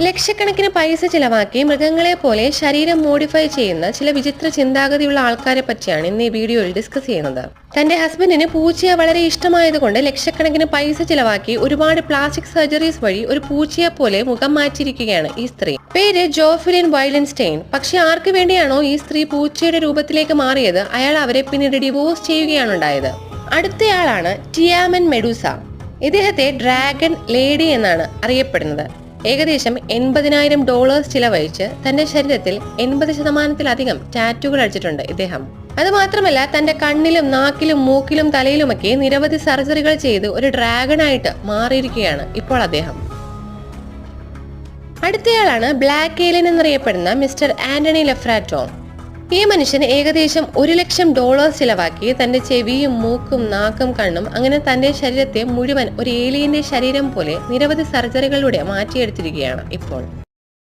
ലക്ഷക്കണക്കിന് പൈസ ചിലവാക്കി മൃഗങ്ങളെ പോലെ ശരീരം മോഡിഫൈ ചെയ്യുന്ന ചില വിചിത്ര ചിന്താഗതിയുള്ള ആൾക്കാരെ പറ്റിയാണ് ഇന്ന് ഈ വീഡിയോയിൽ ഡിസ്കസ് ചെയ്യുന്നത്. തന്റെ ഹസ്ബൻഡിന് പൂച്ചയെ വളരെ ഇഷ്ടമായതുകൊണ്ട് ലക്ഷക്കണക്കിന് പൈസ ചിലവാക്കി ഒരുപാട് പ്ലാസ്റ്റിക് സർജറീസ് വഴി ഒരു പൂച്ചയെ പോലെ മുഖം മാറ്റിയിരിക്കുകയാണ് ഈ സ്ത്രീ. പേര് ജോഫ്ലിൻ വൈലൻസ്റ്റൈൻ. പക്ഷെ ആർക്ക് വേണ്ടിയാണോ ഈ സ്ത്രീ പൂച്ചയുടെ രൂപത്തിലേക്ക് മാറിയത്, അയാൾ അവരെ പിന്നീട് ഡിവോഴ്സ് ചെയ്യുകയാണ് ഉണ്ടായത്. അടുത്തയാളാണ് ടിയാമൻ മെഡൂസ. ഇദ്ദേഹത്തെ ഡ്രാഗൺ ലേഡി എന്നാണ് അറിയപ്പെടുന്നത്. ഏകദേശം $80,000 ചിലവഴിച്ച് തന്റെ ശരീരത്തിൽ 80%-ലധികം ടാറ്റുകൾ അടിച്ചിട്ടുണ്ട് ഇദ്ദേഹം. അതുമാത്രമല്ല, തന്റെ കണ്ണിലും നാക്കിലും മൂക്കിലും തലയിലുമൊക്കെ നിരവധി സർജറികൾ ചെയ്ത് ഒരു ഡ്രാഗണായിട്ട് മാറിയിരിക്കുകയാണ് ഇപ്പോൾ അദ്ദേഹം. അടുത്തയാളാണ് ബ്ലാക്ക് ഏലിയൻ എന്നറിയപ്പെടുന്ന മിസ്റ്റർ ആന്റണി ലെഫ്രാറ്റോ. ഈ മനുഷ്യൻ ഏകദേശം $1,00,000 ചിലവാക്കി തന്റെ ചെവിയും മൂക്കും നാക്കും കണ്ണും അങ്ങനെ തന്റെ ശരീരത്തെ മുഴുവൻ ഒരു ഏലിയന്റെ ശരീരം പോലെ നിരവധി സർജറികളിലൂടെ മാറ്റിയെടുത്തിരിക്കുകയാണ് ഇപ്പോൾ.